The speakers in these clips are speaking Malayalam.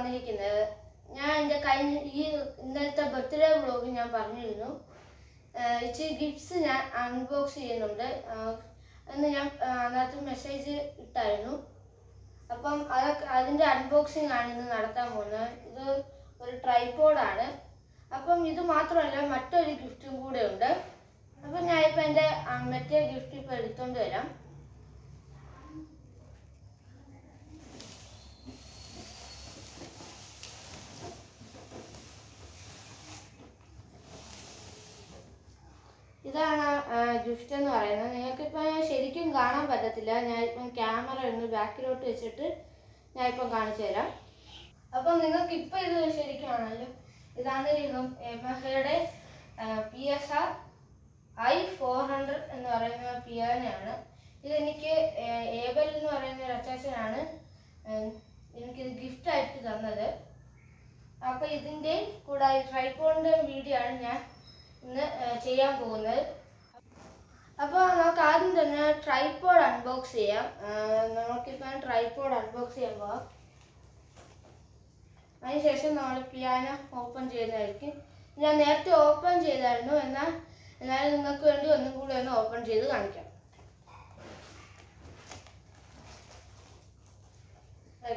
വന്നിരിക്കുന്നത്. ഞാൻ എൻ്റെ ഇന്നലത്തെ ബർത്ത്ഡേ വ്ളോഗ് ഞാൻ പറഞ്ഞിരുന്നു. ഇച്ചിരി ഗിഫ്റ്റ്സ് ഞാൻ അൺബോക്സ് ചെയ്യുന്നുണ്ട് എന്ന് ഞാൻ അതിനകത്ത് മെസ്സേജ് ഇട്ടായിരുന്നു. അപ്പം അതിൻ്റെ അൺബോക്സിംഗ് ആണ് ഇന്ന് നടത്താൻ പോകുന്നത്. ഇത് ഒരു ട്രൈപോഡാണ്. അപ്പം ഇത് മാത്രമല്ല, മറ്റൊരു ഗിഫ്റ്റും കൂടെ ഉണ്ട്. അപ്പം ഞാനിപ്പോൾ എൻ്റെ മറ്റേ ഗിഫ്റ്റ് ഇപ്പോൾ എടുത്തുകൊണ്ട് വരാം. ഇതാണ് ഗിഫ്റ്റ് എന്ന് പറയുന്നത്. നിങ്ങൾക്കിപ്പോൾ ശരിക്കും കാണാൻ പറ്റത്തില്ല. ഞാനിപ്പം ക്യാമറ ഒന്ന് ബാക്കിലോട്ട് വെച്ചിട്ട് ഞാനിപ്പം കാണിച്ചു തരാം. അപ്പം നിങ്ങൾക്ക് ഇപ്പം ഇത് ശരിക്കും കാണാമല്ലോ. ഇതാണ് യമഹയുടെ PSR i400 എന്ന് പറയുന്ന പിയാനോയാണ്. ഇതെനിക്ക് ഏബൽ എന്ന് പറയുന്ന ഒരു അച്ചാച്ചനാണ് എനിക്കിത് ഗിഫ്റ്റായിട്ട് തന്നത്. അപ്പോൾ ഇതിൻ്റെ കൂടെ ട്രൈപോഡിൻ്റെ വീഡിയോ ആണ് ഞാൻ ഇന്ന് ചെയ്യാൻ പോകുന്നത്. അപ്പോൾ നമുക്ക് ആദ്യം തന്നെ ട്രൈപോഡ് അൺബോക്സ് ചെയ്യാം. നമുക്കിപ്പോൾ ട്രൈപോഡ് അൺബോക്സ് ചെയ്യാൻ പോകാം. അതിനുശേഷം നമ്മൾ പിയാനോ ഓപ്പൺ ചെയ്യുന്നതായിരിക്കും. ഞാൻ നേരത്തെ ഓപ്പൺ ചെയ്തായിരുന്നു, എന്നാലും നിങ്ങൾക്ക് വേണ്ടി ഒന്നും കൂടി ഒന്ന് ഓപ്പൺ ചെയ്ത് കാണിക്കാം.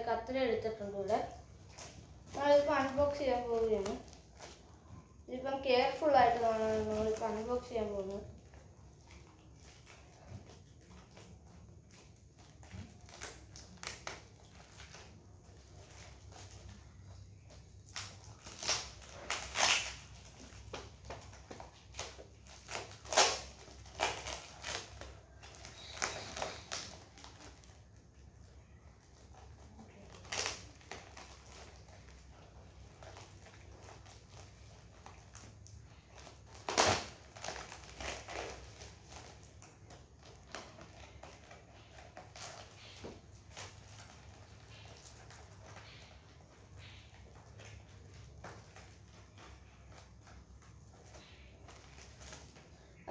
കത്രിക എടുത്തിട്ടുണ്ട് ഇവിടെ. നമ്മളിപ്പോൾ അൺബോക്സ് ചെയ്യാൻ പോവുകയാണ്. ഇതിപ്പം കെയർഫുള്ളായിട്ട് നമ്മളിപ്പോൾ അൺബോക്സ് ചെയ്യാൻ പോകുന്നത്.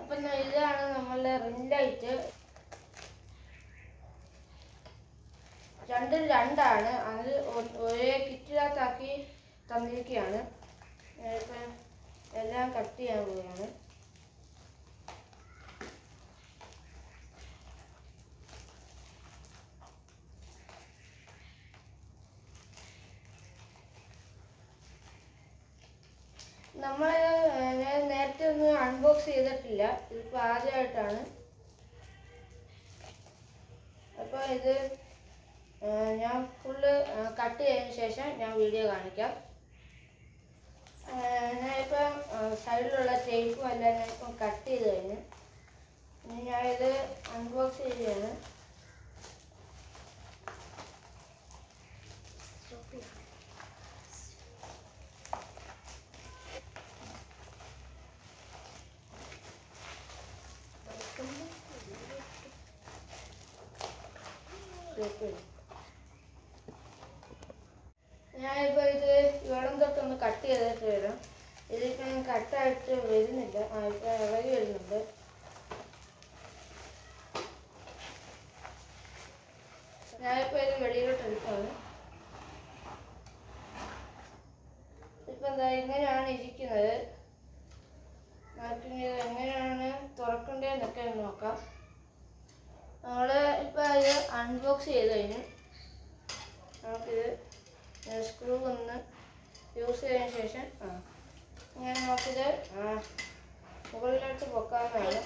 അപ്പം ഇതാണ് നമ്മളുടെ റിംഗ് ലൈറ്റ്. രണ്ടും രണ്ടാണ്. അത് ഒരേ കിറ്റിനകത്താക്കി തന്നിരിക്കുകയാണ്. ഇപ്പം എല്ലാം കട്ട് ചെയ്യാൻ പോവുകയാണ്. നമ്മൾ ഞാൻ നേരത്തെ ഒന്നും അൺബോക്സ് ചെയ്തിട്ടില്ല. ഇതിപ്പോൾ ആദ്യമായിട്ടാണ്. അപ്പോൾ ഇത് ഞാൻ ഫുള്ള് കട്ട് ചെയ്തതിന് ശേഷം ഞാൻ വീഡിയോ കാണിക്കാം. ഞാനിപ്പം സൈഡിലുള്ള ടേപ്പും എല്ലാം ഞാനിപ്പം കട്ട് ചെയ്ത് കഴിഞ്ഞു. ഇനി ഞാനിത് അൺബോക്സ് ചെയ്യുകയാണ്. ഞാനിപ്പോൾ ഇത് ഇവിടം തൊട്ടൊന്ന് കട്ട് ചെയ്തിട്ട് വരാം. ഇതിപ്പോൾ കട്ടായിട്ട് വരുന്നില്ല. ഇപ്പം ഇളകി വരുന്നുണ്ട്. ഞാനിപ്പോൾ ഇത് വെളിയിലോട്ട് എടുക്കുകയാണ്. ഇപ്പം എന്താ ഇങ്ങനെയാണ് ഇരിക്കുന്നത്. പിന്നെ ഇത് എങ്ങനെയാണ് തുറക്കേണ്ടതെന്നൊക്കെ നോക്കാം. നമ്മൾ ഇപ്പോൾ ഇത് അൺബോക്സ് ചെയ്ത് കഴിഞ്ഞു. നമുക്കിത് സ്ക്രൂ ഒന്ന് യൂസ് ചെയ്തതിന് ശേഷം ഇങ്ങനെ നമുക്കിത് മുകളിലോട്ട് പൊക്കാവുന്നതാണ്.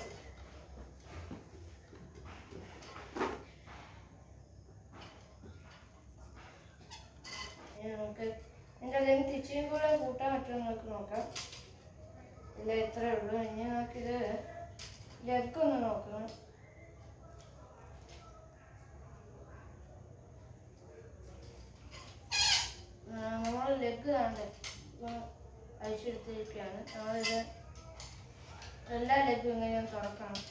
നമുക്ക് എൻ്റെ അതിന് തിരിച്ചും കൂടെ കൂട്ടാൻ പറ്റുമെന്ന് നമുക്ക് നോക്കാം. ഇല്ല, ഇത്രയേ ഉള്ളൂ. ഇനി നമുക്കിത് ലെഗ് ഒന്ന് നോക്കണം. നമ്മൾ ലെഗ് കാണണ്ടേ ഇപ്പം അഴിച്ചെടുത്തിരിക്കുകയാണ്. നമ്മളിത് എല്ലാ ലെഗും ഇങ്ങനെയൊന്ന് തുറക്കണം.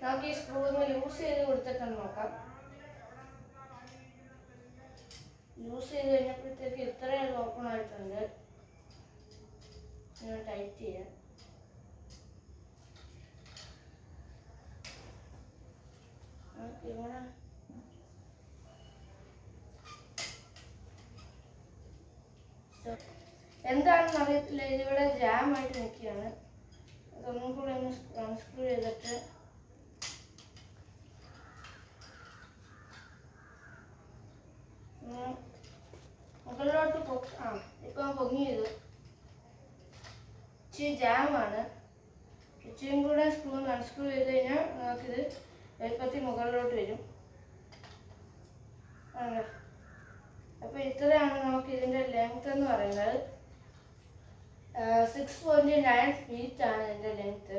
നമുക്ക് ഈ സ്ക്രൂ ഒന്ന് യൂസ് ചെയ്ത് കൊടുത്തിട്ടൊന്ന് നോക്കാം. യൂസ് ചെയ്ത് കഴിഞ്ഞപ്പോഴത്തേക്ക് ഇത്രയും ഓപ്പൺ ആയിട്ടുണ്ട്. ഇങ്ങനെ ടൈറ്റ് ചെയ്യാം. ഇവിടെ എന്താണെന്ന് അറിയത്തില്ല, ഇതിവിടെ ജാമായിട്ട് നിൽക്കുകയാണ്. അതൊന്നും കൂടെ ഒന്ന് അൺസ്ക്രൂ ചെയ്തിട്ട് മുകളിലോട്ട് ഇപ്പം പൊങ്ങിയത് ഇച്ചിരി ജാമാണ്. ഇച്ചിരിയും കൂടെ അൺസ്ക്രൂ ചെയ്ത് കഴിഞ്ഞാൽ നമുക്കിത് എളുപ്പത്തിൽ മുകളിലോട്ട് വരും. അപ്പോൾ ഇത്രയാണ് നമുക്ക് ഇതിൻ്റെ ലെങ്ത് എന്ന് പറയുന്നത്. 6.9 feet ആണ് ഇതിൻ്റെ ലെങ്ത്.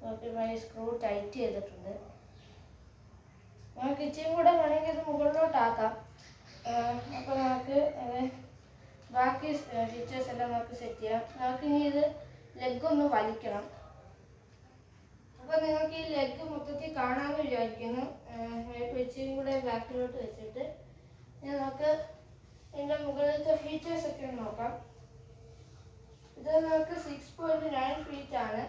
നമുക്ക് സ്ക്രൂ ടൈറ്റ് ചെയ്തിട്ടുണ്ട്. നമുക്ക് ഇച്ചിരി കൂടെ വേണമെങ്കിൽ ഇത് മുകളിലോട്ടാക്കാം. അപ്പോൾ നമുക്ക് ബാക്കി ഫീച്ചേഴ്സ് എല്ലാം നമുക്ക് സെറ്റ് ചെയ്യാം. നമുക്കിനി ഇത് ലെഗൊന്ന് വലിക്കണം. അപ്പോൾ നിങ്ങൾക്ക് ഈ ലെഗ് മൊത്തത്തിൽ കാണാമെന്ന് വിചാരിക്കുന്നു. ഇച്ചിരി കൂടെ ബാക്കിലോട്ട് വെച്ചിട്ട് നമുക്ക് ഇതിൻ്റെ മുകളിലത്തെ ഫീച്ചേഴ്സൊക്കെ ഒന്ന് നോക്കാം. ഇത് നമുക്ക് 6.9 feet ആണ്.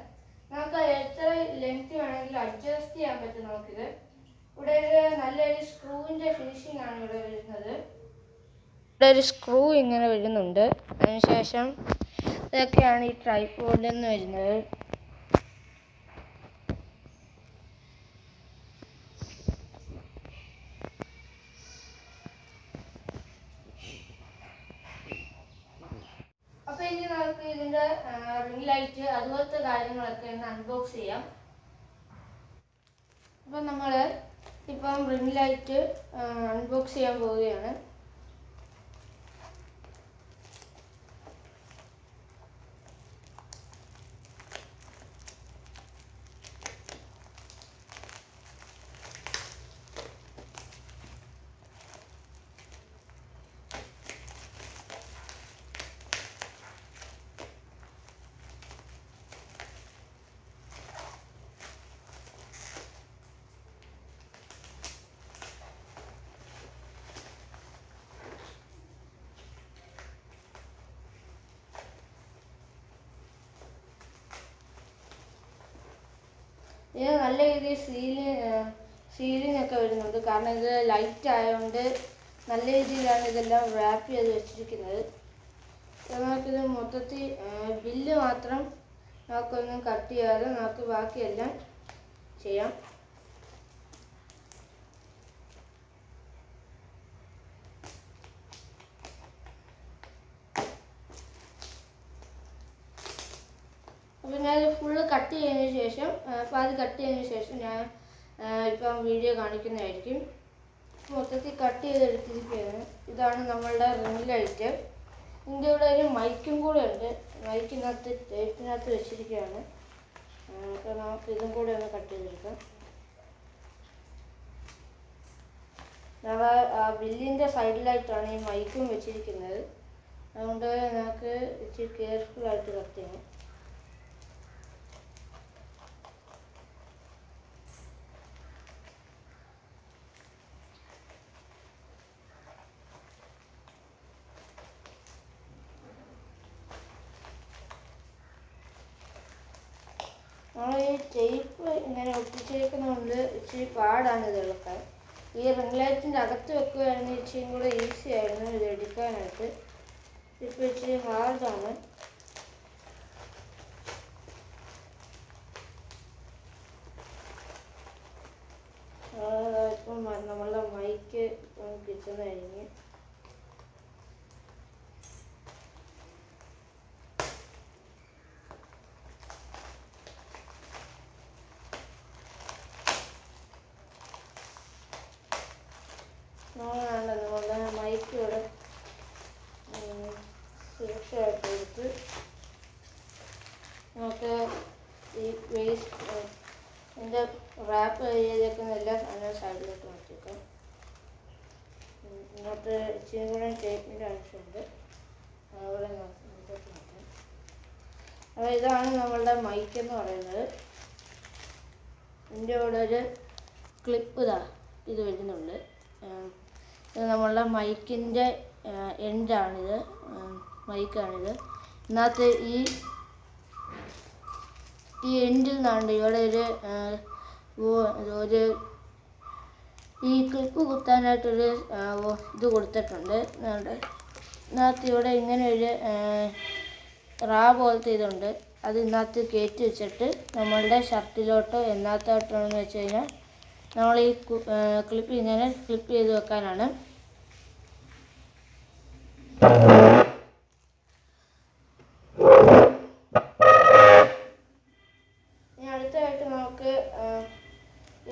നമുക്ക് എത്ര ലെങ്ത് വേണമെങ്കിലും അഡ്ജസ്റ്റ് ചെയ്യാൻ പറ്റും. നമുക്കിത് ഇവിടെ നല്ലൊരു സ്ക്രൂവിൻ്റെ ഫിനിഷിംഗ് ആണ് ഇവിടെ വരുന്നത്. ഇവിടെ ഒരു സ്ക്രൂ ഇങ്ങനെ വരുന്നുണ്ട്. അതിനുശേഷം ഇതൊക്കെയാണ് ഈ ട്രൈപോഡിൽ നിന്ന് വരുന്നത്. അപ്പോൾ ഇനി നമുക്ക് ഇതിൻ്റെ റിംഗ് ലൈറ്റ് അതുപോലത്തെ കാര്യങ്ങളൊക്കെ ഒന്ന് അൺബോക്സ് ചെയ്യാം. അപ്പം നമ്മൾ ഇപ്പം റിംഗ് ലൈറ്റ് അൺബോക്സ് ചെയ്യാൻ പോവുകയാണ്. ഇത് നല്ല രീതിയിൽ സീലിംഗ് ഒക്കെ വരുന്നുണ്ട്. കാരണം ഇത് ലൈറ്റ് ആയതുകൊണ്ട് നല്ല രീതിയിലാണ് ഇതെല്ലാം റാപ്പ് ചെയ്ത് വെച്ചിരിക്കുന്നത്. നമുക്കിത് മൊത്തത്തിൽ ബില്ല് മാത്രം നമുക്കൊന്നും കട്ട് ചെയ്യാതെ നമുക്ക് ബാക്കിയെല്ലാം ചെയ്യാം. അപ്പോൾ ഞാനിത് ഫുള്ള് കട്ട് ചെയ്തതിന് ശേഷം പാതി കട്ട് ചെയ്തതിന് ശേഷം ഞാൻ ഇപ്പം വീഡിയോ കാണിക്കുന്നതായിരിക്കും. മൊത്തത്തിൽ കട്ട് ചെയ്തെടുത്തിരിക്കുകയാണ്. ഇതാണ് നമ്മളുടെ റിംഗ് ലൈറ്റ്. ഇതിൻ്റെ ഇവിടെ ഒരു മൈക്കും കൂടെ ഉണ്ട്. മൈക്കിനകത്ത് ടേപ്പിനകത്ത് വെച്ചിരിക്കുകയാണ്. അപ്പോൾ നമുക്ക് ഇതും കൂടെ ഒന്ന് കട്ട് ചെയ്തെടുക്കാം. ബില്ലിൻ്റെ സൈഡിലായിട്ടാണ് ഈ മൈക്കും വെച്ചിരിക്കുന്നത്. അതുകൊണ്ട് നമുക്ക് ഇച്ചിരി കെയർഫുള്ളായിട്ട് കട്ട് ചെയ്യണം. നമ്മൾ ഈ ടേപ്പ് ഇങ്ങനെ ഒട്ടിച്ചേക്കുന്നതുകൊണ്ട് ഇച്ചിരി പാടാണ് ഇത് എടുക്കാൻ. ഈ റിംഗ് ലൈറ്റിൻ്റെ അകത്ത് വെക്കുകയാണെങ്കിൽ ഇച്ചിരിയും കൂടെ ഈസി ആയിരുന്നു ഇത് എടുക്കാനായിട്ട്. ഇപ്പോൾ ഇച്ചിരി ഹാർഡാണ്. ഇപ്പം നമ്മളുടെ മൈക്ക് കിട്ടുന്നതായിരിക്കും. നമ്മളുടെ മൈക്ക് ഇവിടെ സുരക്ഷയായിട്ട് എടുത്ത് നമുക്ക് ഈ വേസ്റ്റ് എൻ്റെ റാപ്പ് ചെയ്തേക്കുന്ന എല്ലാ സാധനവും സൈഡിലോട്ട് മാറ്റിയേക്കാം. ഇങ്ങോട്ട് ഇച്ചിരി കൂടെ ടേപ്പിൻ്റെ ആവശ്യമുണ്ട്. അവിടെ ഇങ്ങോട്ട് മാറ്റാം. അപ്പോൾ ഇതാണ് നമ്മളുടെ മൈക്ക് എന്ന് പറയുന്നത്. ഇതിൻ്റെ കൂടെ ഒരു ക്ലിപ്പ് ഇത് വരുന്നുണ്ട്. ഇത് നമ്മളുടെ മൈക്കിൻ്റെ എൻഡാണിത്, മൈക്കാണിത്. ഇതിനകത്ത് ഈ ഈ എൻഡിൽ നിന്നാണ്ട് ഇവിടെ ഒരു ഈ ക്ലിപ്പ് കുത്താനായിട്ടൊരു ഇത് കൊടുത്തിട്ടുണ്ട്. ഇതിനകത്ത് ഇവിടെ ഇങ്ങനെ ഒരു റാ പോലത്തെ ഇതുണ്ട്. അത് ഇതിനകത്ത് കയറ്റി വെച്ചിട്ട് നമ്മളുടെ ഷർട്ടിലോട്ടോ എന്നാത്തോട്ടാണെന്ന് വെച്ച് കഴിഞ്ഞാൽ നമ്മൾ ഈ ക്ലിപ്പ് ഇങ്ങനെ ക്ലിപ്പ് ചെയ്ത് വെക്കാനാണ്. ഇനി അടുത്തതായിട്ട് നമുക്ക്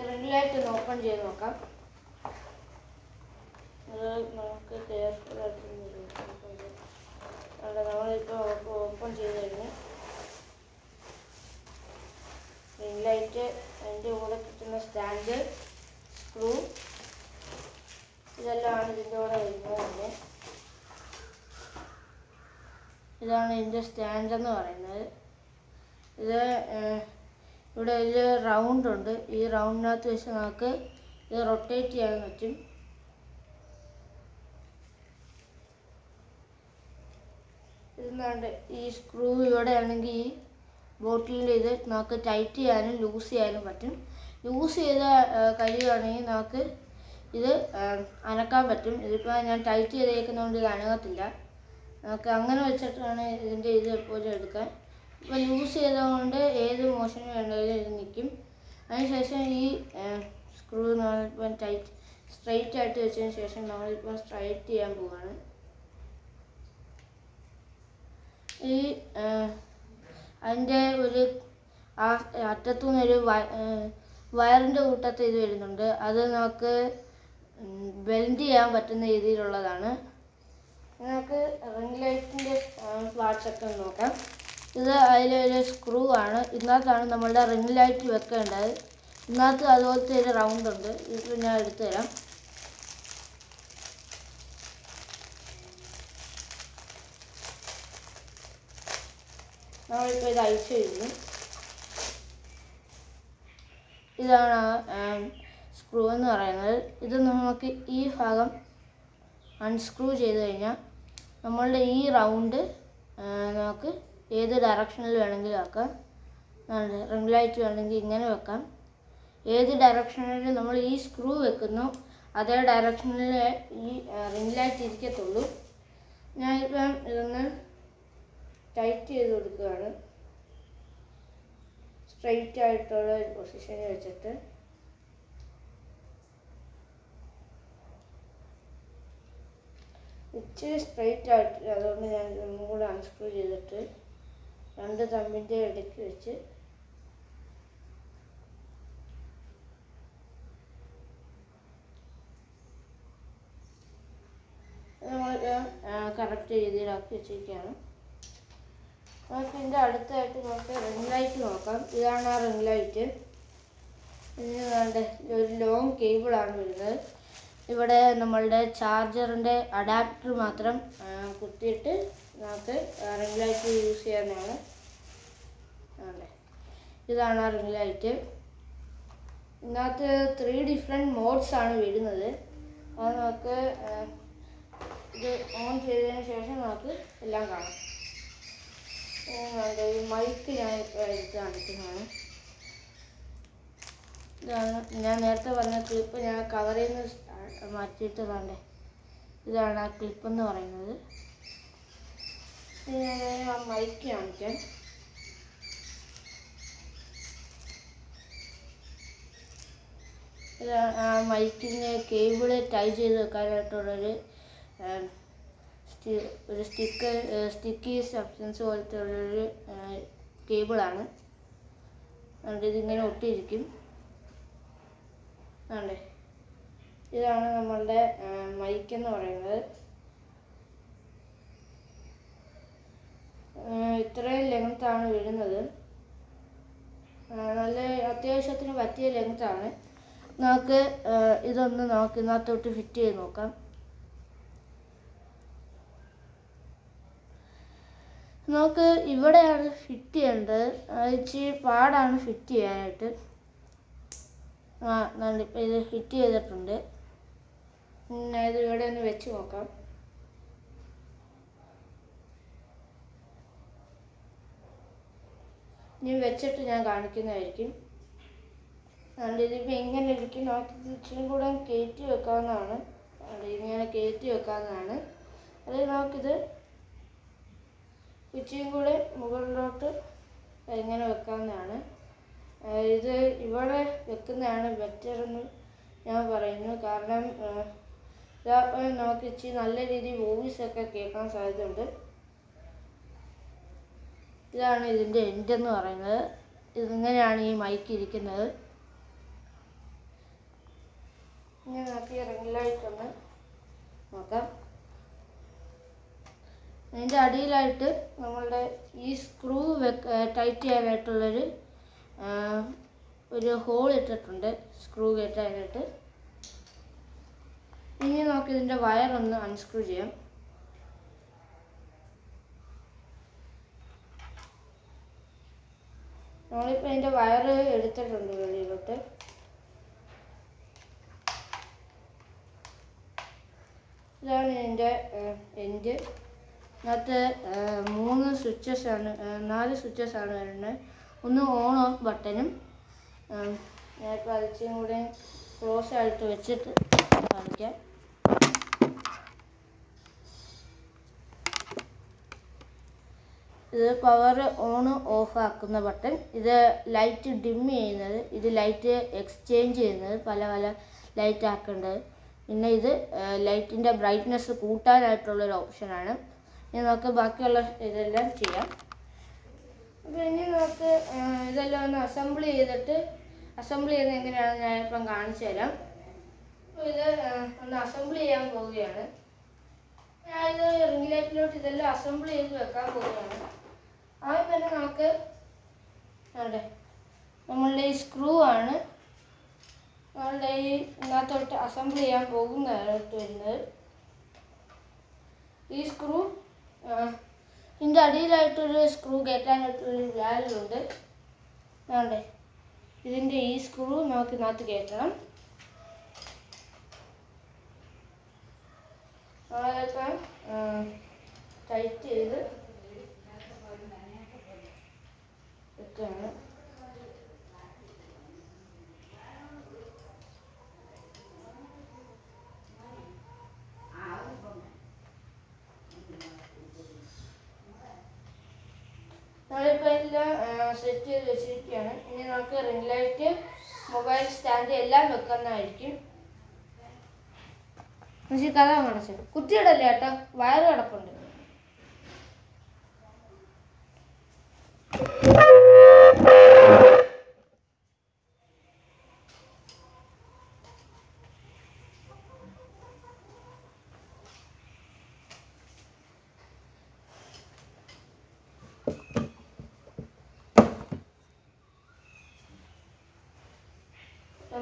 റിംഗ് ലൈറ്റ് ഒന്ന് ഓപ്പൺ ചെയ്ത് നോക്കാം. അത് നമുക്ക് കെയർഫുള്ളായിട്ട് നമ്മളിപ്പോൾ ഓപ്പൺ ചെയ്ത് കഴിഞ്ഞ് റിംഗ് ലൈറ്റ്, അതിൻ്റെ കൂടെ കിട്ടുന്ന സ്റ്റാൻഡ്, സ്ക്രൂ, ഇതെല്ലാമാണ് ഇതിൻ്റെ കൂടെ വരുന്നത് തന്നെ. ഇതാണ് ഇതിൻ്റെ സ്റ്റാൻഡെന്ന് പറയുന്നത്. ഇത് ഇവിടെ ഒരു റൗണ്ട് ഉണ്ട്. ഈ റൗണ്ടിനകത്ത് വെച്ച് നമുക്ക് ഇത് റൊട്ടേറ്റ് ചെയ്യാൻ പറ്റും. ഇതെന്നാണ്ട് ഈ സ്ക്രൂ ഇവിടെ ആണെങ്കിൽ ഈ ബോട്ടിലിൻ്റെ ഇത് നമുക്ക് ടൈറ്റ് ചെയ്യാനും ലൂസ് ചെയ്യാനും പറ്റും. ലൂസ് ചെയ്ത കഴിയുകയാണെങ്കിൽ നമുക്ക് ഇത് അനക്കാൻ പറ്റും. ഇതിപ്പോൾ ഞാൻ ടൈറ്റ് ചെയ്തേക്കുന്നതുകൊണ്ട് ഇത് അനങ്ങത്തില്ല. നമുക്ക് അങ്ങനെ വെച്ചിട്ടാണ് ഇതിൻ്റെ ഇത് എപ്പോഴും എടുക്കാൻ. ഇപ്പോൾ ലൂസ് ചെയ്തതുകൊണ്ട് ഏത് മോഷന് വേണമെങ്കിലും ഇത് നിൽക്കും. അതിനുശേഷം ഈ സ്ക്രൂ നമ്മളിപ്പം സ്ട്രൈറ്റ് ആയിട്ട് വെച്ചതിന് ശേഷം നമ്മളിപ്പം സ്ട്രൈറ്റ് ചെയ്യാൻ പോവുകയാണ്. ഈ അതിൻ്റെ ഒരു അറ്റത്തുനിന്നൊരു വയറിൻ്റെ കൂട്ടത്തിൽ ഇത് വരുന്നുണ്ട്. അത് നമുക്ക് ബെൻഡ് ചെയ്യാൻ പറ്റുന്ന രീതിയിലുള്ളതാണ്. നമുക്ക് റിംഗ് ലൈറ്റിൻ്റെ പാർട്സൊക്കെ നോക്കാം. ഇത് അതിലൊരു സ്ക്രൂ ആണ്. ഇതിനകത്താണ് നമ്മളുടെ റിംഗ് ലൈറ്റ് വെക്കേണ്ടത്. ഇതിനകത്ത് അതുപോലത്തെ ഒരു റൗണ്ട് ഉണ്ട്. ഇത് ഞാൻ എടുത്തു തരാം. നമ്മളിപ്പോൾ ഇത് അയച്ചു കഴിഞ്ഞു. ഇതാണ് സ്ക്രൂ എന്ന് പറയുന്നത്. ഇത് നമുക്ക് ഈ ഭാഗം അൺസ്ക്രൂ ചെയ്ത് കഴിഞ്ഞാൽ നമ്മളുടെ ഈ റൗണ്ട് നമുക്ക് ഏത് ഡയറക്ഷനിൽ വേണമെങ്കിലും ആക്കാം. റിംഗ് ലൈറ്റ് വേണമെങ്കിൽ ഇങ്ങനെ വെക്കാം. ഏത് ഡയറക്ഷനിൽ നമ്മൾ ഈ സ്ക്രൂ വെക്കുന്നു അതേ ഡയറക്ഷനിൽ ഈ റിംഗ് ലൈറ്റ് ഇരിക്കത്തുള്ളൂ. ഞാനിപ്പം ഇതൊന്ന് ടൈറ്റ് ചെയ്ത് കൊടുക്കുകയാണ്. സ്ട്രെയിറ്റ് ആയിട്ടുള്ള ഒരു പൊസിഷനിൽ വെച്ചിട്ട് ഇച്ചിരി സ്ട്രെയിറ്റ് ആയിട്ട്, അതുകൊണ്ട് ഞാൻ ഒന്നും കൂടെ അൺസ്ക്രൂ ചെയ്തിട്ട് രണ്ട് തമ്പിൻ്റെ ഇടയ്ക്ക് വെച്ച് നമ്മൾ കറക്റ്റ് രീതിയിലാക്കി വെച്ചിരിക്കുകയാണ്. നമുക്ക് ഇതിൻ്റെ അടുത്തായിട്ട് നമുക്ക് റിംഗ് ലൈറ്റ് നോക്കാം. ഇതാണ് ആ റിംഗ് ലൈറ്റ്. ഇതിന് ഒരു ലോങ് കേബിളാണ് വരുന്നത്. ഇവിടെ നമ്മളുടെ ചാർജറിൻ്റെ അഡാപ്റ്റർ മാത്രം കുത്തിയിട്ട് നമുക്ക് റിംഗ് ലൈറ്റ് യൂസ് ചെയ്യാവുന്നതാണ്. ഇതാണ് ആ റിംഗ് ലൈറ്റ്. ഇതിനകത്ത് 3 ഡിഫറെൻറ്റ് മോഡ്സാണ് വരുന്നത്. അത് നമുക്ക് ഇത് ഓൺ ചെയ്തതിന് ശേഷം നമുക്ക് എല്ലാം കാണാം. ഈ മൈക്ക് ഞാൻ ഇപ്പോൾ എടുത്ത് കാണിക്കുന്നതാണ്. ഇതാണ് ഞാൻ നേരത്തെ പറഞ്ഞ ക്ലിപ്പ്. ഞാൻ കവറിൽ നിന്ന് മാറ്റിയിട്ട് വേണ്ടേ, ഇതാണ് ആ ക്ലിപ്പെന്ന് പറയുന്നത്. ഞാൻ ആ മൈക്ക് കാണിക്കാൻ. ഇതാണ് ആ മൈക്കിൻ്റെ കേബിള് ടൈ ചെയ്ത് വെക്കാനായിട്ടുള്ളൊരു സ്റ്റിക്കി സബ്സ്റ്റൻസ് പോലത്തെ ഉള്ളൊരു കേബിളാണ്. അതുകൊണ്ട് ഇതിങ്ങനെ ഒട്ടിയിരിക്കും. ആണ്ടേ, ഇതാണ് നമ്മളുടെ മൈക്കെന്ന് പറയുന്നത്. ഇത്രയും ലെങ്ത്താണ് വരുന്നത്. നല്ല അത്യാവശ്യത്തിന് പറ്റിയ ലെങ്ത്താണ്. നമുക്ക് ഇതൊന്ന് നമുക്ക് ഇതിനകത്തോട്ട് ഫിറ്റ് ചെയ്ത് നോക്കാം. നമുക്ക് ഇവിടെയാണ് ഫിറ്റ് ചെയ്യേണ്ടത്. ഇച്ചിരി പാടാണ് ഫിറ്റ് ചെയ്യാനായിട്ട്. ഇപ്പം ഇത് ഫിറ്റ് ചെയ്തിട്ടുണ്ട്. ഇത് ഇവിടെ ഒന്ന് വെച്ച് നോക്കാം. ഇനി വെച്ചിട്ട് ഞാൻ കാണിക്കുന്നതായിരിക്കും. അതുകൊണ്ട് ഇതിപ്പോൾ ഇങ്ങനെ ഇരിക്കും. നമുക്കിത് ഇച്ചിരി കൂടെ കയറ്റി വെക്കാവുന്നതാണ്. ഇങ്ങനെ കയറ്റി വെക്കാവുന്നതാണ്. അത് നമുക്കിത് ഇച്ചിരിയും കൂടെ മുകളിലോട്ട് ഇങ്ങനെ വെക്കാവുന്നതാണ്. ഇത് ഇവിടെ വെക്കുന്നതാണ് ബെറ്റർ എന്ന് ഞാൻ പറയുന്നു. കാരണം നമുക്ക് ഇച്ചിരി നല്ല രീതിയിൽ വോയിസൊക്കെ കേൾക്കാൻ സാധ്യതയുണ്ട്. ഇതാണ് ഇതിൻ്റെ എൻഡ് എന്ന് പറയുന്നത്. ഇതിങ്ങനെയാണ് ഈ മൈക്ക് ഇരിക്കുന്നത്. ഇനി നമുക്ക് റിംഗ് ലൈറ്റ് ഒന്ന് നോക്കാം. അതിൻ്റെ അടിയിലായിട്ട് നമ്മളുടെ ഈ സ്ക്രൂ ടൈറ്റ് ചെയ്യാനായിട്ടുള്ളൊരു ഹോൾ ഇട്ടിട്ടുണ്ട്, സ്ക്രൂ കയറ്റാനായിട്ട്. ഇനി നമുക്ക് ഇതിൻ്റെ വയറൊന്ന് അൺസ്ക്രൂ ചെയ്യാം. നമ്മളിപ്പോൾ ഇതിൻ്റെ വയറ് എടുത്തിട്ടുണ്ട് വെളിയിലോട്ട്. ഇതാണ് ഇതിൻ്റെ എൻഡ്. അതിനകത്ത് 4 സ്വിച്ചസ് ആണ് വരുന്നത്. ഒന്ന് ഓൺ ഓഫ് ബട്ടനും. ഞാനിപ്പോൾ അതിച്ചും കൂടെ ക്ലോസ് ആയിട്ട് വെച്ചിട്ട് കാണിക്കാം. ഇത് പവർ ഓൺ ഓഫ് ആക്കുന്ന ബട്ടൺ. ഇത് ലൈറ്റ് ഡിം ചെയ്യുന്നത്, ഇത് ലൈറ്റ് എക്സ്ചേഞ്ച് ചെയ്യുന്നത്, പല പല ലൈറ്റ് ആക്കേണ്ടത്. പിന്നെ ഇത് ലൈറ്റിൻ്റെ ബ്രൈറ്റ്നെസ് കൂട്ടാനായിട്ടുള്ളൊരു ഓപ്ഷനാണ്. ഇനി നമുക്ക് ബാക്കിയുള്ള ഇതെല്ലാം ചെയ്യാം. അപ്പോൾ ഇനി നമുക്ക് ഇതെല്ലാം ഒന്ന് അസംബിൾ ചെയ്യുന്നത് എങ്ങനെയാണെന്ന് ഞാനിപ്പം കാണിച്ചു തരാം. അപ്പോൾ ഇത് ഒന്ന് അസംബിൾ ചെയ്യാൻ പോവുകയാണ്. ഞാനിത് റിംഗ് ലൈറ്റിലോട്ട് ഇതെല്ലാം അസംബിൾ ചെയ്ത് വെക്കാൻ പോവുകയാണ്. ആദ്യം തന്നെ നമുക്ക് നമ്മളുടെ ഈ സ്ക്രൂ ആണ് നമ്മളുടെ ഈ ഇതിനകത്തോട്ട് അസംബിൾ ചെയ്യാൻ പോകുന്നതായിട്ട് വരുന്നത്. ഈ സ്ക്രൂ ഇതിൻ്റെ അടിയിലായിട്ടൊരു സ്ക്രൂ കയറ്റാനായിട്ടൊരു വാൽവുണ്ട്. വേണ്ടേ, ഇതിൻ്റെ ഈ സ്ക്രൂ നമുക്ക് ഇതിനകത്ത് കയറ്റണം. നമ്മളിപ്പം ടൈറ്റ് ചെയ്ത് വെക്കുകയാണ്. നമ്മളിപ്പോൾ എല്ലാം സെറ്റ് ചെയ്ത് വെച്ചിരിക്കുകയാണ്. ഇനി നമുക്ക് റിംഗ് ലൈറ്റ്, മൊബൈൽ സ്റ്റാൻഡ് എല്ലാം വെക്കുന്നതായിരിക്കും. കഥ കാണിച്ചത് കുത്തിയിടല്ലേ കേട്ടോ, വയറ് കിടപ്പുണ്ട്.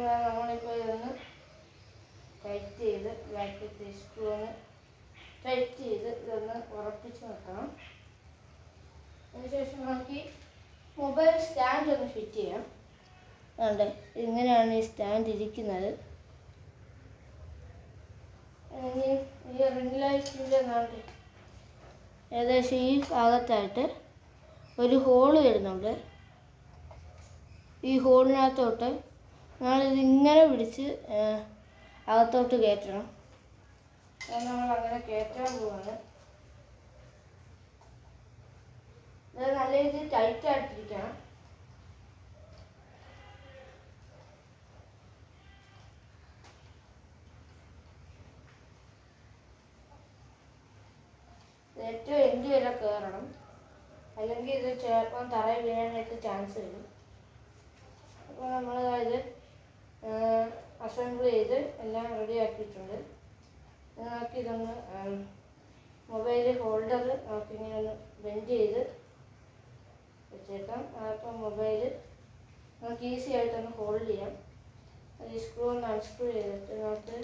നമ്മളിപ്പോൾ ഇതൊന്ന് ടൈറ്റ് ചെയ്ത് ബാക്കി സ്ക്രൂ ഒന്ന് ടൈറ്റ് ചെയ്ത് ഇതൊന്ന് ഉറപ്പിച്ച് വെക്കണം. അതിനുശേഷം നമുക്ക് മൊബൈൽ സ്റ്റാൻഡ് ഒന്ന് ഫിറ്റ് ചെയ്യാം. അതുകൊണ്ട് ഇങ്ങനെയാണ് ഈ സ്റ്റാൻഡ് ഇരിക്കുന്നത്. ഈ റിംഗ് ലൈറ്റിൻ്റെ ഏകദേശം ഈ ഭാഗത്തായിട്ട് ഒരു ഹോള് വരുന്നുണ്ട്. ഈ ഹോളിനകത്തോട്ട് നമ്മളിതിങ്ങനെ പിടിച്ച് അകത്തോട്ട് കയറ്റണം. നമ്മളങ്ങനെ കയറ്റാൻ പോവാണ്. ഇത് നല്ല രീതിയിൽ ടൈറ്റായിട്ടിരിക്കണം. ഏറ്റവും എൻഡ് വരെ കയറണം, അല്ലെങ്കിൽ ഇത് ചിലപ്പം തറയിൽ വീഴാനായിട്ട് ചാൻസ് വരും. അപ്പോൾ നമ്മളത് അസംബിൾ ചെയ്ത് എല്ലാം റെഡി ആക്കിയിട്ടുണ്ട്. നമുക്കിതൊന്ന് മൊബൈൽ ഹോൾഡർ നമുക്കിങ്ങനെ ഒന്ന് ബെൻഡ് ചെയ്ത് വെച്ചേക്കാം. അപ്പം മൊബൈൽ നമുക്ക് ഈസി ആയിട്ടൊന്ന് ഹോൾഡ് ചെയ്യാം. ഈ സ്ക്രൂ ഒന്ന് അൺസ്ക്രൂ ചെയ്തിട്ട് നമുക്ക്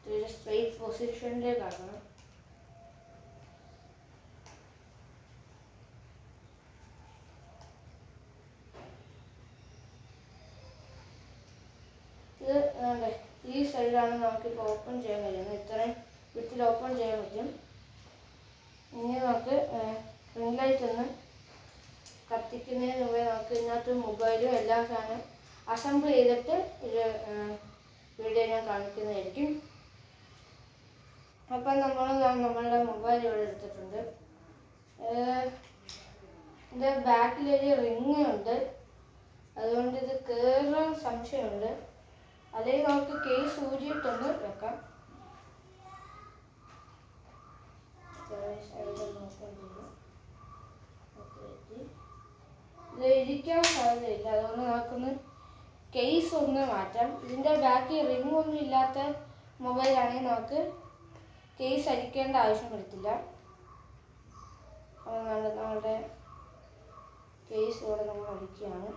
ഒരു സ്ട്രെയിറ്റ് പൊസിഷനിലേക്ക് ആക്കണം. ഇത് ഈ സൈഡാണ് നമുക്കിപ്പോൾ ഓപ്പൺ ചെയ്യാൻ കഴിയുന്നത്. ഇത്രയും വിട്ടിൽ ഓപ്പൺ ചെയ്യാൻ പറ്റും. ഇനി നമുക്ക് റിംഗ് ലൈറ്റ് ഒന്ന് കത്തി കത്തിക്കുന്നതിന് മുമ്പേ നമുക്ക് ഇതിനകത്ത് മൊബൈലും എല്ലാ സാധനം അസംബിൾ ചെയ്തിട്ട് ഒരു വീഡിയോ ഞാൻ കാണിക്കുന്നതായിരിക്കും. അപ്പം നമ്മളുടെ മൊബൈൽ ഇവിടെ എടുത്തിട്ടുണ്ട്. ഇതിൻ്റെ ബാക്കിലൊരു റിങ് ഉണ്ട്, അതുകൊണ്ട് ഇത് കയറാൻ സംശയമുണ്ട്. അല്ലെങ്കിൽ നമുക്ക് കേസ് ഊരിയിട്ടൊന്ന് വെക്കാം. ഇത് ഇരിക്കാൻ സാധ്യതയില്ല, അതുകൊണ്ട് നമുക്കൊന്ന് കേസ് ഒന്ന് മാറ്റാം. ഇതിൻ്റെ ബാക്കിൽ റിങ് ഒന്നും ഇല്ലാത്ത മൊബൈലാണെങ്കിൽ നമുക്ക് കേസ് അടിക്കേണ്ട ആവശ്യം വരത്തില്ല. അതുകൊണ്ട് നമ്മളുടെ കേസ് ഇവിടെ നമ്മൾ അടിക്കുകയാണ്.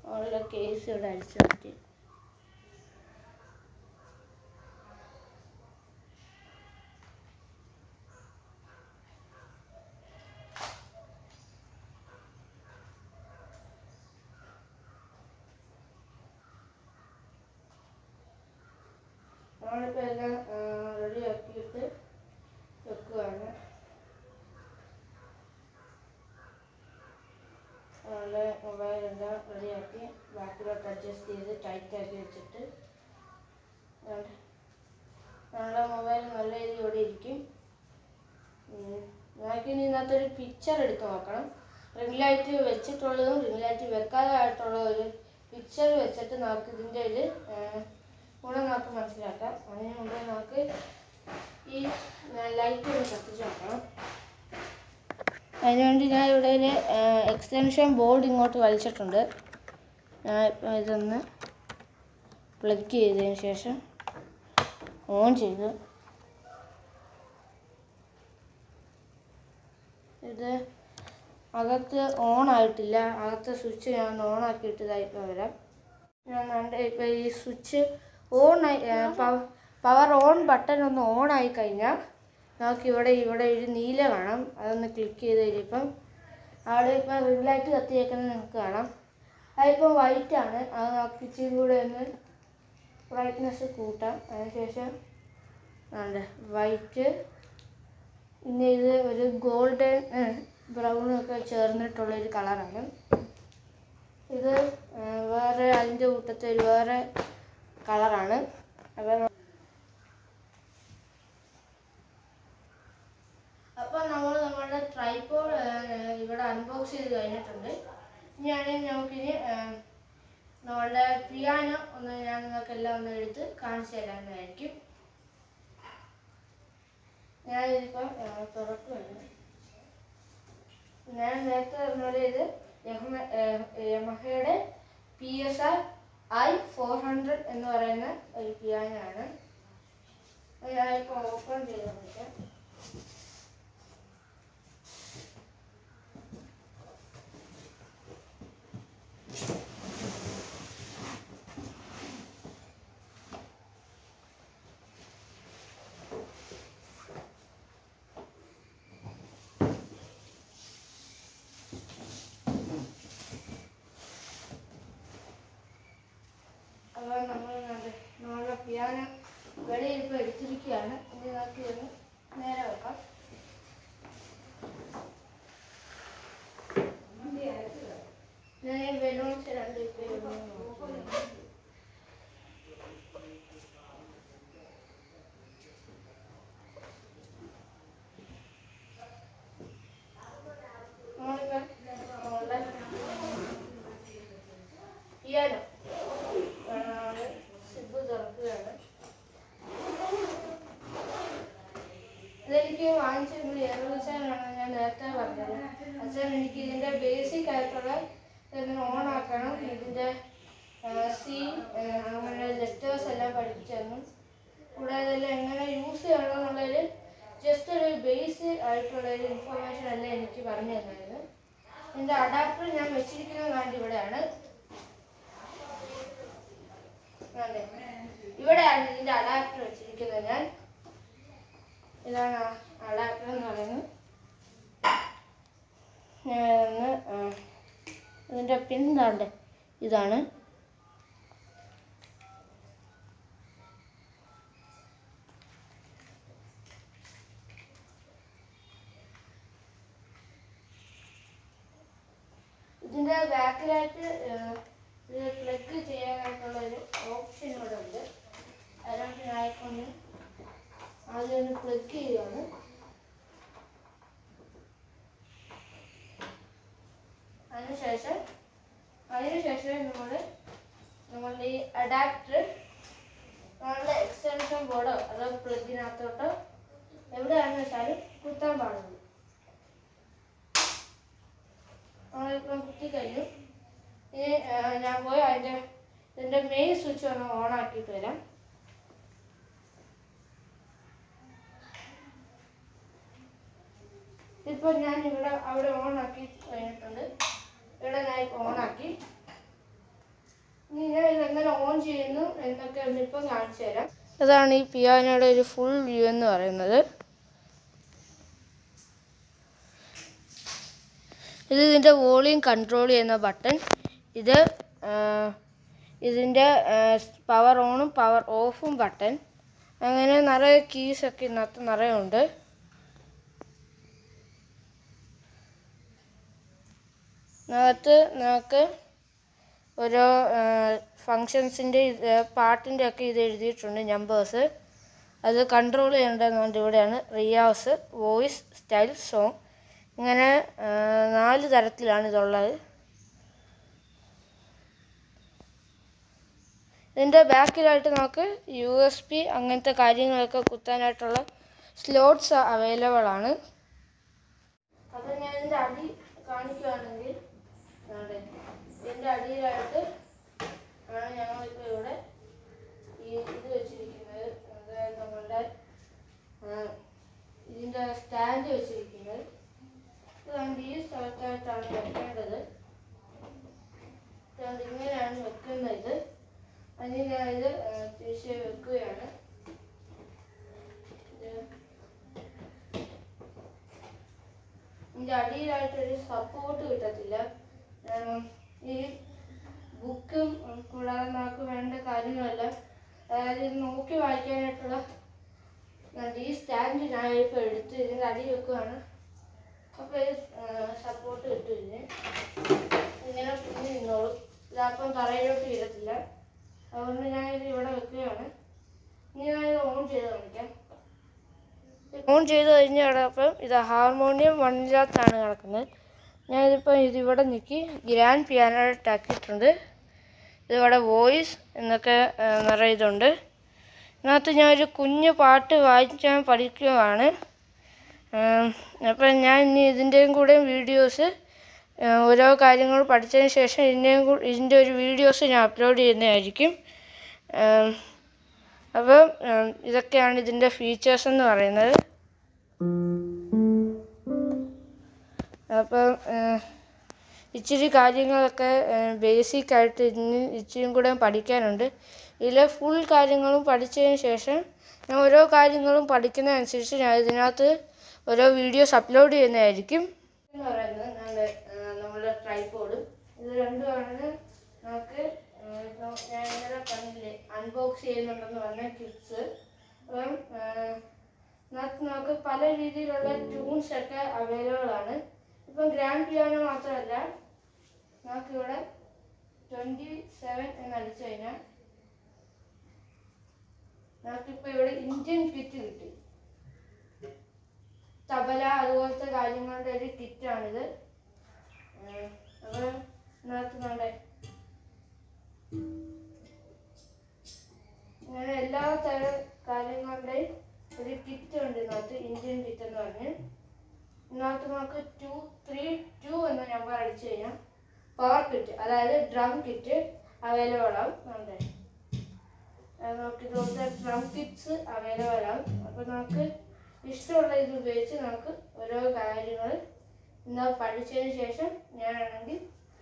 നമ്മളുടെ കേസ് ഇവിടെ അടിച്ചു മാറ്റി. നമ്മളിപ്പോൾ എല്ലാം റെഡിയാക്കിയിട്ട് വെക്കുകയാണ്. നമ്മളുടെ മൊബൈലെല്ലാം റെഡിയാക്കി ബാക്കിലോട്ട് അഡ്ജസ്റ്റ് ചെയ്ത് ടൈറ്റാക്കി വെച്ചിട്ട് നമ്മളുടെ മൊബൈൽ നല്ല രീതിയിൽ ഇവിടെ ഇരിക്കും. നമുക്കിനി ഇതിനകത്തൊരു പിക്ചർ എടുത്ത് നോക്കണം. റിംഗ് ലൈറ്റ് വെച്ചിട്ടുള്ളതും റിംഗ് ലൈറ്റ് വെക്കാതെ ആയിട്ടുള്ള ഒരു പിക്ചർ വെച്ചിട്ട് നമുക്ക് ഇതിൻ്റെ ഒരു ഗുണം നമുക്ക് മനസ്സിലാക്കാം. അതിന് മുമ്പ് നമുക്ക് ഈ ലൈറ്റ് ഒന്ന് കത്തിച്ച് നോക്കണം. അതിനുവേണ്ടി ഞാൻ ഇവിടെ ഒരു എക്സ്റ്റൻഷൻ ബോർഡ് ഇങ്ങോട്ട് വലിച്ചിട്ടുണ്ട്. ഞാൻ ഇപ്പോൾ ഇതൊന്ന് പ്ലഗ് ചെയ്തതിന് ശേഷം ഓൺ ചെയ്തു. ഇത് അകത്ത് ഓൺ ആയിട്ടില്ല. അകത്തെ സ്വിച്ച് ഞാൻ ഓൺ ആക്കിയിട്ട് ഇതായിപ്പോൾ വരാം. ഞാൻ ഇപ്പോൾ ഈ സ്വിച്ച് ഓൺ ആയി പവർ ഓൺ ബട്ടൺ ഒന്ന് ഓൺ ആയി കഴിഞ്ഞാൽ നമുക്കിവിടെ ഒരു നീല കാണാം. അതൊന്ന് ക്ലിക്ക് ചെയ്ത് കഴിയുമ്പം അവിടെ ഇപ്പം റിംഗ് ലൈറ്റ് കത്തിയേക്കുന്നത് നിങ്ങൾക്ക് കാണാം. അതിപ്പോൾ വൈറ്റാണ്. അത് നമുക്ക് ഇച്ചിരി കൂടെ ഒന്ന് ബ്രൈറ്റ്നെസ് കൂട്ടാം. അതിനുശേഷം വൈറ്റ്, പിന്നെ ഇത് ഒരു ഗോൾഡൻ ബ്രൗണൊക്കെ ചേർന്നിട്ടുള്ളൊരു കളറാണ്. ഇത് വേറെ അതിൻ്റെ കൂട്ടത്തിൽ ഒരു വേറെ കളറാണ്. അപ്പം നമ്മളുടെ ട്രൈപോഡ് ഇവിടെ അൺബോക്സ് ചെയ്ത് കഴിഞ്ഞിട്ടുണ്ട്. ഇനിയാണെങ്കിൽ നമുക്കിനി നമ്മളുടെ പിയാനോ ഒന്ന് ഞാൻ നിങ്ങൾക്കെല്ലാം ഒന്ന് എടുത്ത് കാണിച്ചു തരാമെന്നായിരിക്കും. ഞാനിതിപ്പം തുറക്കുകയാണ്. ഞാൻ നേരത്തെ പറഞ്ഞ ഇത് യമഹയുടെ PSR i400 എന്ന് പറയുന്ന ഒരു പിയാനോ ആണ്. ഞാനിപ്പോൾ ഓപ്പൺ ചെയ്ത് നോക്കാം. അപ്പോൾ നമ്മളുടെ പിയാനോ വെളിയിൽ ഇപ്പോൾ എടുത്തിരിക്കുകയാണ്. ഇനി നമുക്ക് ഒന്ന് നേരെ വെക്കാം. ഞാൻ ബലൂൺസ് രണ്ട് പിയാനോ സിബ് തുറക്കുകയാണ്. ഇതെനിക്ക് വാങ്ങിച്ചിരുന്നത് ഏകദേശമാണ് ഞാൻ നേരത്തെ പറഞ്ഞത്. അച്ഛൻ എനിക്ക് ഇതിൻ്റെ ബേസിക് ആയിട്ടുള്ള ഇതൊന്ന് ഓൺ ആക്കണം, ഇതിൻ്റെ സി അങ്ങനെ ലെറ്റേഴ്സ് എല്ലാം പഠിപ്പിച്ചു തന്നു. കൂടാതെ എല്ലാം എങ്ങനെ യൂസ് ചെയ്യണം എന്നുള്ളൊരു ജസ്റ്റ് ഒരു ബേസ് ആയിട്ടുള്ളൊരു ഇൻഫർമേഷൻ എല്ലാം എനിക്ക് പറഞ്ഞു തന്നായിരുന്നു. ഇതിൻ്റെ അഡാപ്റ്റർ ഞാൻ വെച്ചിരിക്കുന്നത് കണ്ട് ഇവിടെയാണ്. ഇവിടെയാണ് ഇതിൻ്റെ അഡാപ്റ്റർ വെച്ചിരിക്കുന്നത്. ഞാൻ ഇതാണ് അഡാപ്റ്റർ എന്ന് പറയുന്നത്. ഇതിൻ്റെ പിൻ താണ്ട് ഇതാണ്. ഇതിൻ്റെ ബാക്കിലായിട്ട് ഇത് പ്ലഗ് ചെയ്യാനായിട്ടുള്ളൊരു ഓപ്ഷൻ ഇവിടെ ഉണ്ട്. അതുകൊണ്ട് ഞാനിപ്പം ആദ്യം ഒന്ന് പ്ലഗ് ചെയ്യുകയാണ്. അതിനുശേഷം നമ്മളുടെ ഈ അഡാപ്റ്റർ നമ്മളുടെ എക്സ്റ്റൻഷൻ ബോർഡോ അതോ പ്ലഗിനകത്തോട്ടോ എവിടെയാണെന്ന് വെച്ചാലും കുത്താൻ പാടുള്ളൂ. നമ്മളിപ്പം കുത്തി കഴിഞ്ഞു. ഇനി ഞാൻ പോയി ഇതിൻ്റെ മെയിൻ സ്വിച്ച് ഒന്ന് ഓൺ ആക്കിയിട്ട് വരാം. ഇപ്പോൾ ഞാൻ അവിടെ ഓൺ ആക്കി കഴിഞ്ഞിട്ടുണ്ട്. ഇവിടെ ഞാൻ ഇപ്പോൾ ഓൺ ആക്കി. ഇനി ഞാൻ ഇതെങ്ങനെ ഓൺ ചെയ്യുന്നു എന്നൊക്കെ ഒന്നിപ്പം കാണിച്ചു തരാം. അതാണ് ഈ പിയാനോയുടെ ഒരു ഫുൾ വ്യൂ എന്ന് പറയുന്നത്. ഇത് ഇതിൻ്റെ വോളിയം കൺട്രോൾ ചെയ്യുന്ന ബട്ടൺ. ഇതിൻ്റെ പവർ ഓണും പവർ ഓഫും ബട്ടൺ. അങ്ങനെ നിറയെ കീസൊക്കെ ഇതിനകത്ത് നിറയുണ്ട്. നമുക്ക് ഓരോ ഫങ്ഷൻസിൻ്റെ പാട്ടിൻ്റെ ഒക്കെ ഇത് എഴുതിയിട്ടുണ്ട്, നമ്പേഴ്സ്. അത് കൺട്രോൾ ചെയ്യേണ്ടതെന്നുണ്ട്. ഇവിടെയാണ് റിയാസ്, വോയിസ്, സ്റ്റൈൽ, സോങ്. ഇങ്ങനെ 4 തരത്തിലാണ് ഇതുള്ളത്. ഇതിൻ്റെ ബാക്കിലായിട്ട് നമുക്ക് USB അങ്ങനത്തെ കാര്യങ്ങളൊക്കെ കുത്താനായിട്ടുള്ള സ്ലോട്ട്സ് അവൈലബിൾ ആണ്. അപ്പോൾ ഞാൻ ഇതിൻ്റെ അടി കാണിക്കുകയാണെങ്കിൽ ഇതിൻ്റെ അടിയിലായിട്ട് ആണ് ഞങ്ങളിപ്പോൾ ഇവിടെ ഇത് വെച്ചിരിക്കുന്നത്. അതായത് നമ്മളുടെ ഇതിൻ്റെ സ്റ്റാൻഡ് വെച്ചിരിക്കുന്നത്. ഇതുകൊണ്ട് ഈ സ്ഥലത്തായിട്ടാണ് വെക്കേണ്ടത്. അതുകൊണ്ട് ഇങ്ങനെയാണ് വെക്കുന്നത്. അതിന് ഞാനിത് തിരിച്ച് വെക്കുകയാണ്. ഇതിൻ്റെ അടിയിലായിട്ടൊരു സപ്പോർട്ട് കിട്ടത്തില്ല. ഈ ബുക്കും കൂടാതെ നമുക്ക് വേണ്ട കാര്യങ്ങളെല്ലാം, അതായത് ഇത് നോക്കി വായിക്കാനായിട്ടുള്ള ഈ സ്റ്റാൻഡ് ഞാനിപ്പോൾ എടുത്ത് ഇതിൻ്റെ അടി വെക്കുകയാണ്. അപ്പോൾ ഇത് സപ്പോർട്ട് കിട്ടും. ഇങ്ങനെ പിന്നെ നിന്നോളും. ഇതപ്പം തറയിലോട്ട് വീഴത്തില്ല. അതുകൊണ്ട് ഞാനിത് ഇവിടെ വെക്കുകയാണ്. ഇനി ഞാനിത് ഓൺ ചെയ്ത് കാണിക്കാം. ഓൺ ചെയ്ത് കഴിഞ്ഞാൽ അപ്പം ഇത് ഹാർമോണിയം 1/4 കിടക്കുന്നത്. ഞാനിതിപ്പോൾ ഇതിവിടെ നിൽക്കി ഗ്രാൻഡ് പിയാനോയിട്ട് ആക്കിയിട്ടുണ്ട്. ഇതിവിടെ വോയിസ് എന്നൊക്കെ നിറയെ ഇതുണ്ട്. ഇതിനകത്ത് ഞാനൊരു കുഞ്ഞു പാട്ട് വായിക്കാൻ പഠിക്കുകയാണ്. അപ്പം ഞാൻ ഇനി ഇതിൻ്റെയും കൂടെ വീഡിയോസ് ഓരോ കാര്യങ്ങൾ പഠിച്ചതിന് ശേഷം ഇതിൻ്റെ ഒരു വീഡിയോസ് ഞാൻ അപ്ലോഡ് ചെയ്യുന്നതായിരിക്കും. അപ്പം ഇതൊക്കെയാണ് ഇതിൻ്റെ ഫീച്ചേഴ്സ് എന്ന് പറയുന്നത്. അപ്പം ഇച്ചിരി കാര്യങ്ങളൊക്കെ ബേസിക്കായിട്ട് ഇതിന് ഇച്ചിരിയും കൂടെ പഠിക്കാനുണ്ട്. ഇതിലെ ഫുൾ കാര്യങ്ങളും പഠിച്ചതിന് ശേഷം ഞാൻ ഓരോ കാര്യങ്ങളും പഠിക്കുന്നതനുസരിച്ച് ഞാൻ ഇതിനകത്ത് ഓരോ വീഡിയോസ് അപ്ലോഡ് ചെയ്യുന്നതായിരിക്കും. എന്ന് പറയുന്നത് നമ്മുടെ ട്രൈപോഡ്. ഇത് രണ്ടുമാണ് നമുക്ക് ഞാൻ ഇന്നലെ പറഞ്ഞില്ലേ അൺബോക്സ് ചെയ്യുന്നുണ്ടെന്ന് പറഞ്ഞ കിറ്റ്സ്. അപ്പം നമുക്ക് പല രീതിയിലുള്ള ട്യൂൺസ് ഒക്കെ അവൈലബിൾ ആണ്. ഇപ്പം ഗ്രാൻഡ് പിയാനോ മാത്രമല്ല, നമുക്കിവിടെ 27 എന്നടിച്ചു കഴിഞ്ഞാൽ നമുക്കിപ്പോൾ ഇവിടെ ഇന്ത്യൻ കിറ്റ് കിട്ടി. തബല അതുപോലത്തെ കാര്യങ്ങളുടെ ഒരു കിറ്റാണിത്. അപ്പോൾ ഇതിനകത്ത് നമ്മുടെ ഇങ്ങനെ എല്ലാ തരം കാര്യങ്ങളുടെയും ഒരു കിറ്റ് ഉണ്ട് ഇതിനകത്ത്, ഇന്ത്യൻ കിറ്റ് എന്ന് പറഞ്ഞ്. ഇതിനകത്ത് നമുക്ക് 232 എന്ന നമ്പർ അടിച്ചു കഴിഞ്ഞാൽ പവർ കിറ്റ്, അതായത് ഡ്രം കിറ്റ് അവൈലബിൾ ആവും. നമുക്ക് ഇതുപോലത്തെ ഡ്രം കിറ്റ്സ് അവൈലബിൾ ആവും. അപ്പോൾ നമുക്ക് ഇഷ്ടമുള്ള ഇത് ഉപയോഗിച്ച് നമുക്ക് ഓരോ കാര്യങ്ങൾ പഠിച്ചതിന് ശേഷം ഞാനാണെങ്കിൽ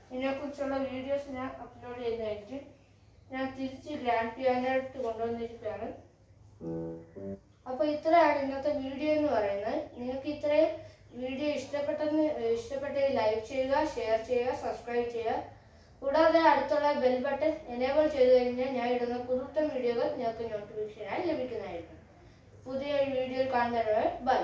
ഇതിനെക്കുറിച്ചുള്ള വീഡിയോസ് ഞാൻ അപ്ലോഡ് ചെയ്യുന്നതായിരിക്കും. ഞാൻ തിരിച്ച് ഗ്രാൻഡ് പിയാനോയിട്ട് കൊണ്ടുവന്നിരിക്കുകയാണ്. അപ്പോൾ ഇത്രയാണ് ഇന്നത്തെ വീഡിയോ എന്ന് പറയുന്നത്. നിങ്ങൾക്ക് ഇത്രയും വീഡിയോ ഇഷ്ടപ്പെട്ടെങ്കിൽ ലൈക്ക് ചെയ്യുക, ഷെയർ ചെയ്യുക, സബ്സ്ക്രൈബ് ചെയ്യുക. കൂടാതെ അടുത്തുള്ള ബെൽ ബട്ടൺ എനേബിൾ ചെയ്ത് കഴിഞ്ഞാൽ ഞാൻ ഇടുന്ന പുതുത്തൻ വീഡിയോകൾ നിങ്ങൾക്ക് നോട്ടിഫിക്കേഷനായി ലഭിക്കുന്നതായിരിക്കും. പുതിയ വീഡിയോയിൽ കാണുന്നവരെ ബൈ.